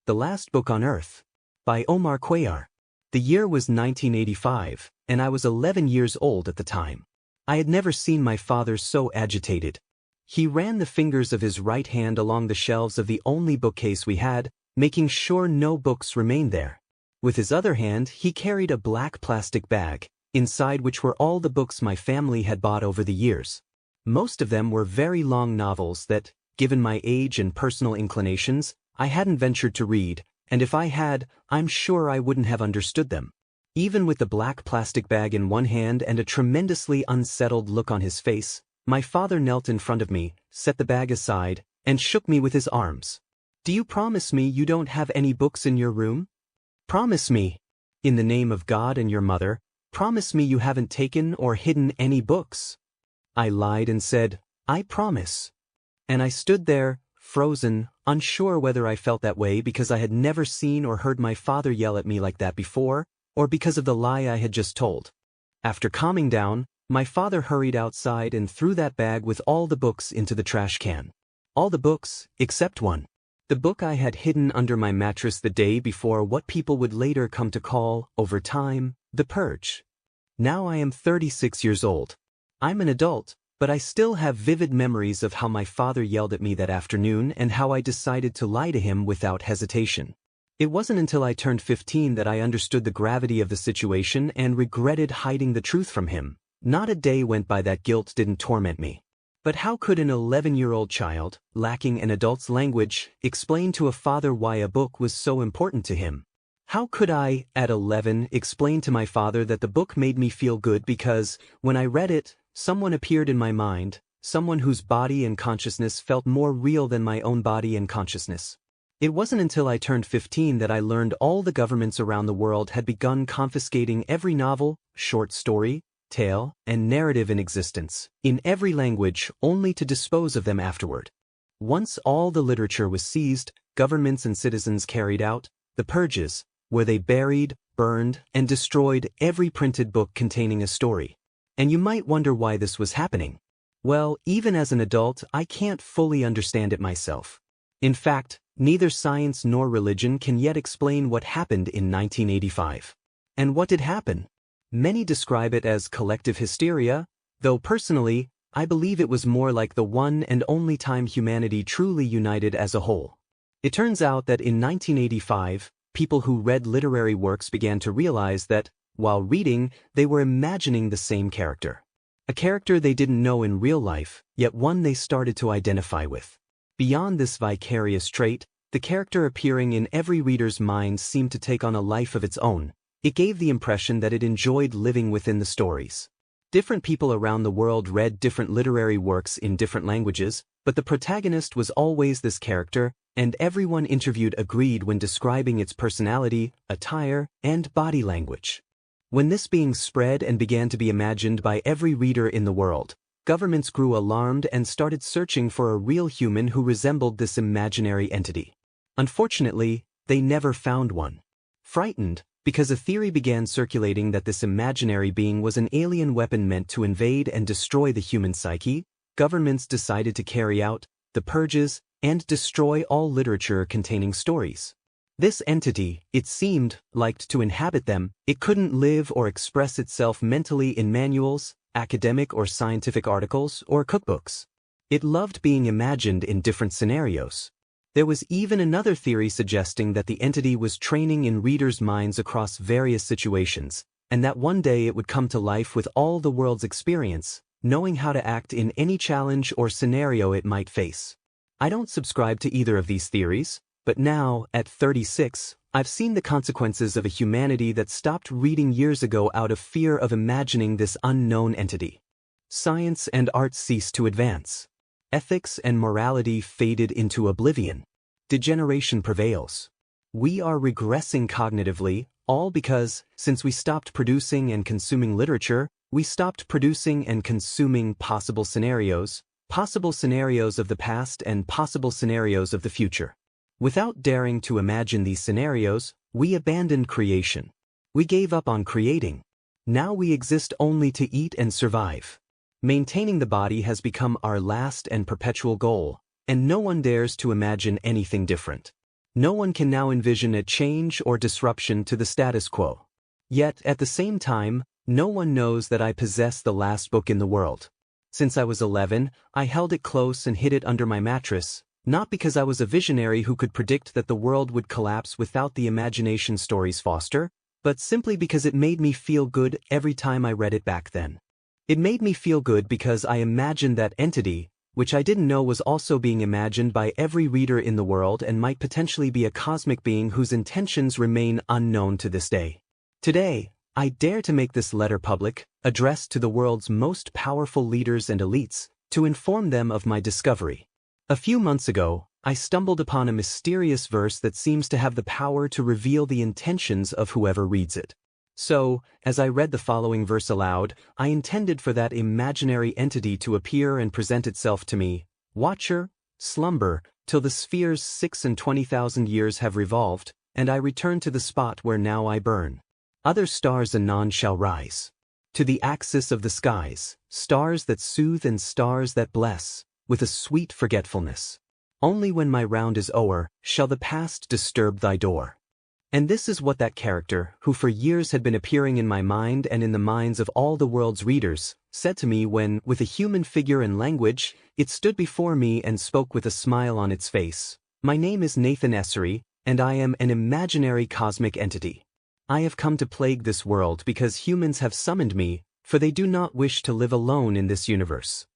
The Last Book on Earth, by Omar Cuellar. The year was 1985, and I was 11 years old at the time. I had never seen my father so agitated. He ran the fingers of his right hand along the shelves of the only bookcase we had, making sure no books remained there. With his other hand, he carried a black plastic bag, inside which were all the books my family had bought over the years. Most of them were very long novels that, given my age and personal inclinations, I hadn't ventured to read, and if I had, I'm sure I wouldn't have understood them. Even with the black plastic bag in one hand and a tremendously unsettled look on his face, my father knelt in front of me, set the bag aside, and shook me with his arms. "Do you promise me you don't have any books in your room? Promise me. In the name of God and your mother, promise me you haven't taken or hidden any books." I lied and said, "I promise." And I stood there, frozen, unsure whether I felt that way because I had never seen or heard my father yell at me like that before, or because of the lie I had just told. After calming down, my father hurried outside and threw that bag with all the books into the trash can. All the books, except one. The book I had hidden under my mattress the day before, what people would later come to call, over time, The Purge. Now I am 36 years old. I'm an adult, but I still have vivid memories of how my father yelled at me that afternoon and how I decided to lie to him without hesitation. It wasn't until I turned 15 that I understood the gravity of the situation and regretted hiding the truth from him. Not a day went by that guilt didn't torment me. But how could an 11-year-old child, lacking an adult's language, explain to a father why a book was so important to him? How could I, at 11, explain to my father that the book made me feel good because, when I read it, someone appeared in my mind, someone whose body and consciousness felt more real than my own body and consciousness? It wasn't until I turned 15 that I learned all the governments around the world had begun confiscating every novel, short story, tale, and narrative in existence, in every language, only to dispose of them afterward. Once all the literature was seized, governments and citizens carried out the purges, where they buried, burned, and destroyed every printed book containing a story. And you might wonder why this was happening. Well, even as an adult, I can't fully understand it myself. In fact, neither science nor religion can yet explain what happened in 1985. And what did happen? Many describe it as collective hysteria, though personally, I believe it was more like the one and only time humanity truly united as a whole. It turns out that in 1985, people who read literary works began to realize that, while reading, they were imagining the same character. A character they didn't know in real life, yet one they started to identify with. Beyond this vicarious trait, the character appearing in every reader's mind seemed to take on a life of its own. It gave the impression that it enjoyed living within the stories. Different people around the world read different literary works in different languages, but the protagonist was always this character, and everyone interviewed agreed when describing its personality, attire, and body language. When this being spread and began to be imagined by every reader in the world, governments grew alarmed and started searching for a real human who resembled this imaginary entity. Unfortunately, they never found one. Frightened, because a theory began circulating that this imaginary being was an alien weapon meant to invade and destroy the human psyche, governments decided to carry out the purges and destroy all literature containing stories. This entity, it seemed, liked to inhabit them. It couldn't live or express itself mentally in manuals, academic or scientific articles, or cookbooks. It loved being imagined in different scenarios. There was even another theory suggesting that the entity was training in readers' minds across various situations, and that one day it would come to life with all the world's experience, knowing how to act in any challenge or scenario it might face. I don't subscribe to either of these theories, but now, at 36, I've seen the consequences of a humanity that stopped reading years ago out of fear of imagining this unknown entity. Science and art ceased to advance. Ethics and morality faded into oblivion. Degeneration prevails. We are regressing cognitively, all because, since we stopped producing and consuming literature, we stopped producing and consuming possible scenarios of the past and possible scenarios of the future. Without daring to imagine these scenarios, we abandoned creation. We gave up on creating. Now we exist only to eat and survive. Maintaining the body has become our last and perpetual goal, and no one dares to imagine anything different. No one can now envision a change or disruption to the status quo. Yet, at the same time, no one knows that I possess the last book in the world. Since I was 11, I held it close and hid it under my mattress, not because I was a visionary who could predict that the world would collapse without the imagination stories foster, but simply because it made me feel good every time I read it back then. It made me feel good because I imagined that entity, which I didn't know was also being imagined by every reader in the world and might potentially be a cosmic being whose intentions remain unknown to this day. Today, I dare to make this letter public, addressed to the world's most powerful leaders and elites, to inform them of my discovery. A few months ago, I stumbled upon a mysterious verse that seems to have the power to reveal the intentions of whoever reads it. So, as I read the following verse aloud, I intended for that imaginary entity to appear and present itself to me. Watcher, slumber, till the spheres 26,000 years have revolved, and I return to the spot where now I burn. Other stars anon shall rise. To the axis of the skies, stars that soothe and stars that bless, with a sweet forgetfulness. Only when my round is o'er, shall the past disturb thy door. And this is what that character, who for years had been appearing in my mind and in the minds of all the world's readers, said to me when, with a human figure and language, it stood before me and spoke with a smile on its face. My name is Nathan Essery, and I am an imaginary cosmic entity. I have come to plague this world because humans have summoned me, for they do not wish to live alone in this universe.